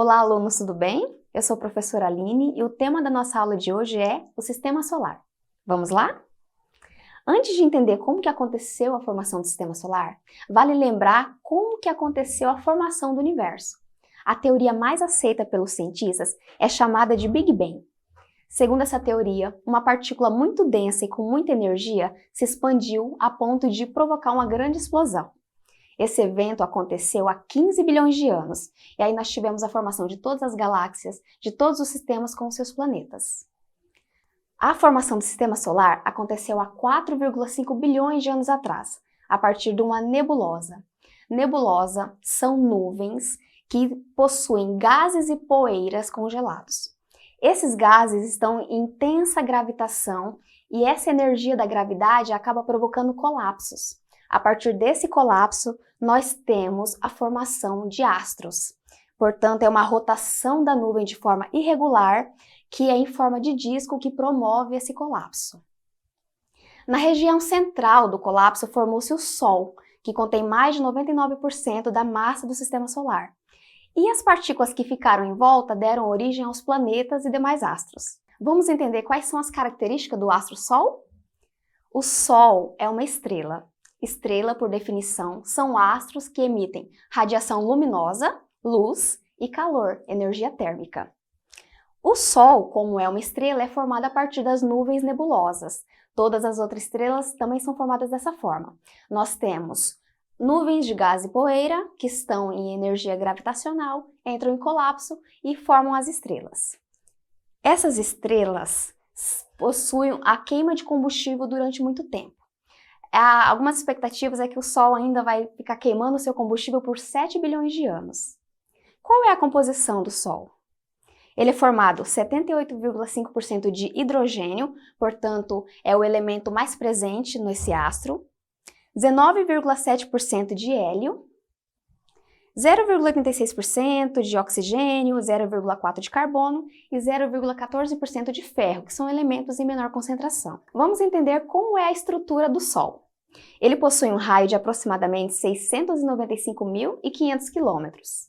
Olá, alunos, tudo bem? Eu sou a professora Aline e o tema da nossa aula de hoje é o Sistema Solar. Vamos lá? Antes de entender como que aconteceu a formação do Sistema Solar, vale lembrar como que aconteceu a formação do Universo. A teoria mais aceita pelos cientistas é chamada de Big Bang. Segundo essa teoria, uma partícula muito densa e com muita energia se expandiu a ponto de provocar uma grande explosão. Esse evento aconteceu há 15 bilhões de anos, e aí nós tivemos a formação de todas as galáxias, de todos os sistemas com seus planetas. A formação do Sistema Solar aconteceu há 4,5 bilhões de anos atrás, a partir de uma nebulosa. Nebulosa são nuvens que possuem gases e poeiras congelados. Esses gases estão em intensa gravitação e essa energia da gravidade acaba provocando colapsos. A partir desse colapso, nós temos a formação de astros. Portanto, é uma rotação da nuvem de forma irregular, que é em forma de disco que promove esse colapso. Na região central do colapso formou-se o Sol, que contém mais de 99% da massa do Sistema Solar. E as partículas que ficaram em volta deram origem aos planetas e demais astros. Vamos entender quais são as características do astro Sol? O Sol é uma estrela. Estrela, por definição, são astros que emitem radiação luminosa, luz e calor, energia térmica. O Sol, como é uma estrela, é formado a partir das nuvens nebulosas. Todas as outras estrelas também são formadas dessa forma. Nós temos nuvens de gás e poeira, que estão em energia gravitacional, entram em colapso e formam as estrelas. Essas estrelas possuem a queima de combustível durante muito tempo. Algumas expectativas é que o Sol ainda vai ficar queimando seu combustível por 7 bilhões de anos. Qual é a composição do Sol? Ele é formado 78,5% de hidrogênio, portanto, é o elemento mais presente nesse astro, 19,7% de hélio, 0,86% de oxigênio, 0,4% de carbono e 0,14% de ferro, que são elementos em menor concentração. Vamos entender como é a estrutura do Sol. Ele possui um raio de aproximadamente 695.500 quilômetros.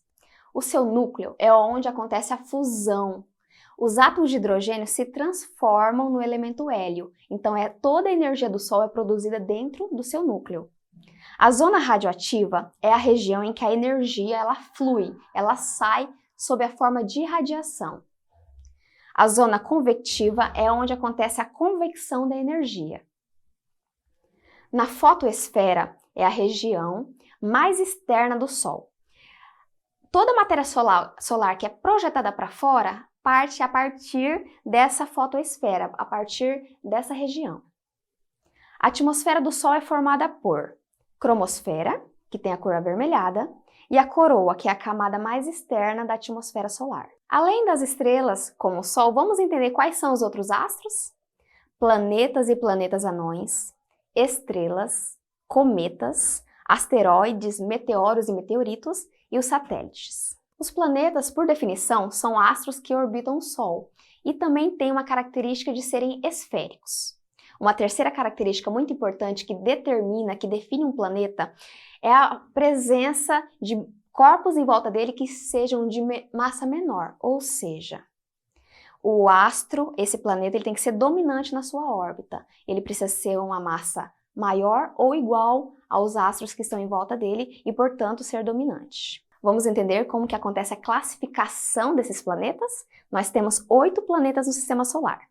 O seu núcleo é onde acontece a fusão. Os átomos de hidrogênio se transformam no elemento hélio, então toda a energia do Sol é produzida dentro do seu núcleo. A zona radioativa é a região em que a energia flui, ela sai sob a forma de radiação. A zona convectiva é onde acontece a convecção da energia. Na fotoesfera é a região mais externa do Sol. Toda a matéria solar que é projetada para fora parte a partir dessa fotoesfera, a partir dessa região. A atmosfera do Sol é formada por cromosfera, que tem a cor avermelhada, e a coroa, que é a camada mais externa da atmosfera solar. Além das estrelas, como o Sol, vamos entender quais são os outros astros? Planetas e planetas anões, estrelas, cometas, asteroides, meteoros e meteoritos e os satélites. Os planetas, por definição, são astros que orbitam o Sol e também têm uma característica de serem esféricos. Uma terceira característica muito importante que define um planeta é a presença de corpos em volta dele que sejam de massa menor, ou seja, o astro, esse planeta, ele tem que ser dominante na sua órbita. Ele precisa ser uma massa maior ou igual aos astros que estão em volta dele e, portanto, ser dominante. Vamos entender como que acontece a classificação desses planetas? Nós temos 8 planetas no Sistema Solar.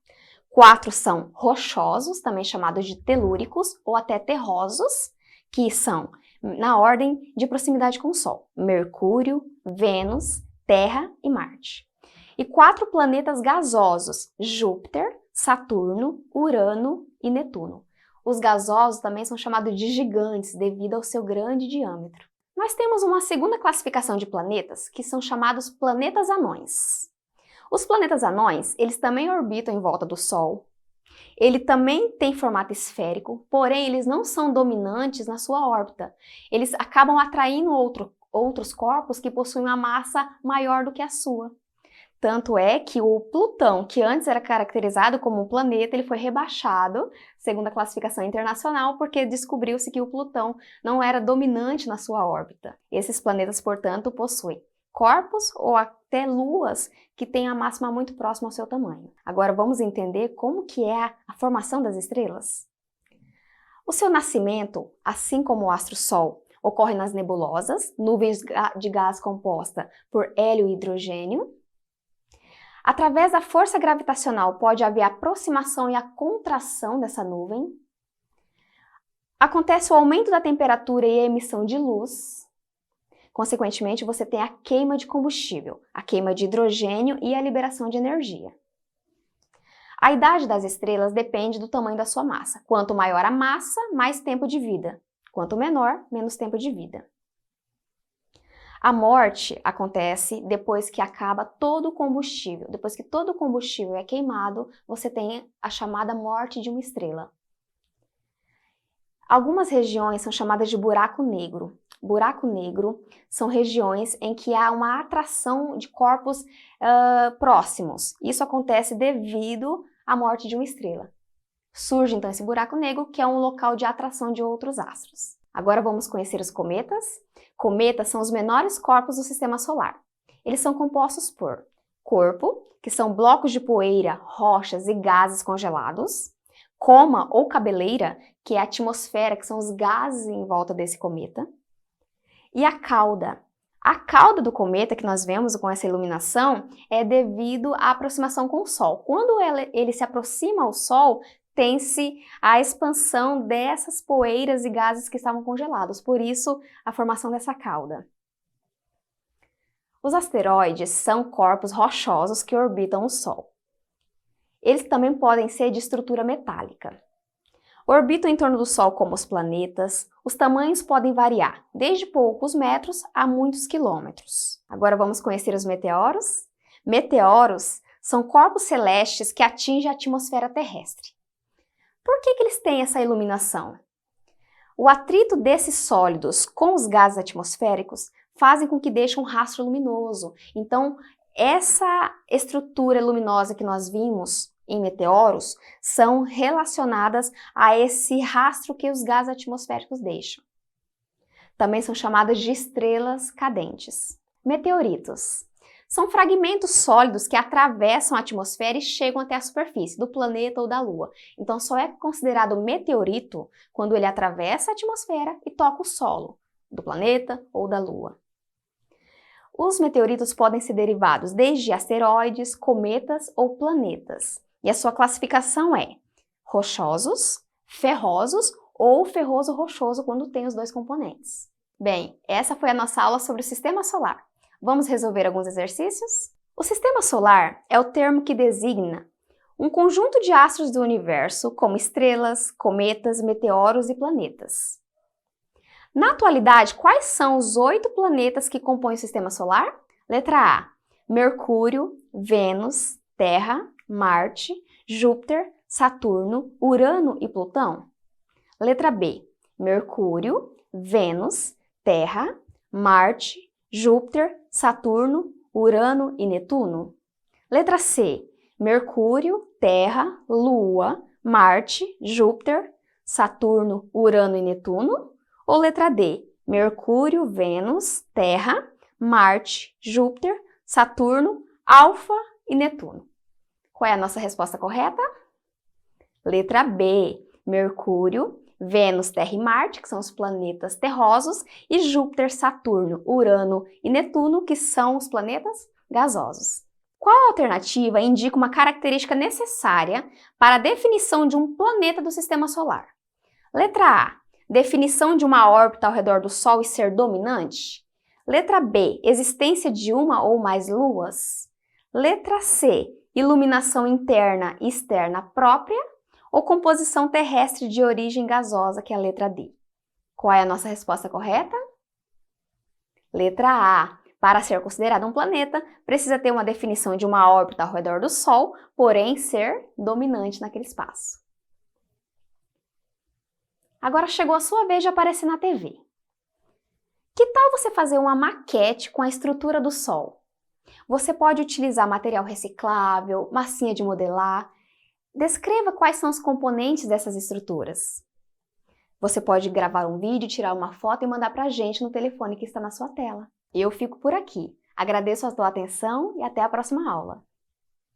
4 são rochosos, também chamados de telúricos ou até terrosos, que são na ordem de proximidade com o Sol: Mercúrio, Vênus, Terra e Marte. E 4 planetas gasosos: Júpiter, Saturno, Urano e Netuno. Os gasosos também são chamados de gigantes devido ao seu grande diâmetro. Nós temos uma segunda classificação de planetas, que são chamados planetas anões. Os planetas anões, eles também orbitam em volta do Sol. Ele também tem formato esférico, porém eles não são dominantes na sua órbita. Eles acabam atraindo outros corpos que possuem uma massa maior do que a sua. Tanto é que o Plutão, que antes era caracterizado como um planeta, ele foi rebaixado, segundo a classificação internacional, porque descobriu-se que o Plutão não era dominante na sua órbita. Esses planetas, portanto, possuem corpos ou até luas que têm a máxima muito próxima ao seu tamanho. Agora vamos entender como que é a formação das estrelas? O seu nascimento, assim como o astro-sol, ocorre nas nebulosas, nuvens de gás composta por hélio e hidrogênio. Através da força gravitacional pode haver a aproximação e a contração dessa nuvem. Acontece o aumento da temperatura e a emissão de luz. Consequentemente, você tem a queima de combustível, a queima de hidrogênio e a liberação de energia. A idade das estrelas depende do tamanho da sua massa. Quanto maior a massa, mais tempo de vida. Quanto menor, menos tempo de vida. A morte acontece depois que acaba todo o combustível. Depois que todo o combustível é queimado, você tem a chamada morte de uma estrela. Algumas regiões são chamadas de buraco negro. Buraco negro são regiões em que há uma atração de corpos próximos. Isso acontece devido à morte de uma estrela. Surge então esse buraco negro, que é um local de atração de outros astros. Agora vamos conhecer os cometas. Cometas são os menores corpos do sistema solar. Eles são compostos por corpo, que são blocos de poeira, rochas e gases congelados. Coma ou cabeleira, que é a atmosfera, que são os gases em volta desse cometa. E a cauda. A cauda do cometa que nós vemos com essa iluminação é devido à aproximação com o Sol. Quando ele se aproxima ao Sol, tem-se a expansão dessas poeiras e gases que estavam congelados, por isso a formação dessa cauda. Os asteroides são corpos rochosos que orbitam o Sol. Eles também podem ser de estrutura metálica. Orbitam em torno do Sol como os planetas. Os tamanhos podem variar, desde poucos metros a muitos quilômetros. Agora vamos conhecer os meteoros. Meteoros são corpos celestes que atingem a atmosfera terrestre. Por que eles têm essa iluminação? O atrito desses sólidos com os gases atmosféricos fazem com que deixe um rastro luminoso. Então, essa estrutura luminosa que nós vimos em meteoros são relacionadas a esse rastro que os gases atmosféricos deixam. Também são chamadas de estrelas cadentes. Meteoritos são fragmentos sólidos que atravessam a atmosfera e chegam até a superfície do planeta ou da Lua. Então só é considerado meteorito quando ele atravessa a atmosfera e toca o solo do planeta ou da Lua. Os meteoritos podem ser derivados desde asteroides, cometas ou planetas. E a sua classificação é rochosos, ferrosos ou ferroso-rochoso quando tem os dois componentes. Bem, essa foi a nossa aula sobre o Sistema Solar. Vamos resolver alguns exercícios? O Sistema Solar é o termo que designa um conjunto de astros do universo, como estrelas, cometas, meteoros e planetas. Na atualidade, quais são os 8 planetas que compõem o Sistema Solar? Letra A: Mercúrio, Vênus, Terra, Marte, Júpiter, Saturno, Urano e Plutão. Letra B: Mercúrio, Vênus, Terra, Marte, Júpiter, Saturno, Urano e Netuno. Letra C: Mercúrio, Terra, Lua, Marte, Júpiter, Saturno, Urano e Netuno. Ou letra D: Mercúrio, Vênus, Terra, Marte, Júpiter, Saturno, Alfa e Netuno. Qual é a nossa resposta correta? Letra B: Mercúrio, Vênus, Terra e Marte, que são os planetas terrosos, e Júpiter, Saturno, Urano e Netuno, que são os planetas gasosos. Qual alternativa indica uma característica necessária para a definição de um planeta do Sistema Solar? Letra A: definição de uma órbita ao redor do Sol e ser dominante. Letra B: existência de uma ou mais luas. Letra C: iluminação interna e externa própria. Ou composição terrestre de origem gasosa, que é a letra D. Qual é a nossa resposta correta? Letra A: para ser considerado um planeta, precisa ter uma definição de uma órbita ao redor do Sol, porém ser dominante naquele espaço. Agora chegou a sua vez de aparecer na TV. Que tal você fazer uma maquete com a estrutura do Sol? Você pode utilizar material reciclável, massinha de modelar. Descreva quais são os componentes dessas estruturas. Você pode gravar um vídeo, tirar uma foto e mandar para a gente no telefone que está na sua tela. Eu fico por aqui. Agradeço a tua atenção e até a próxima aula.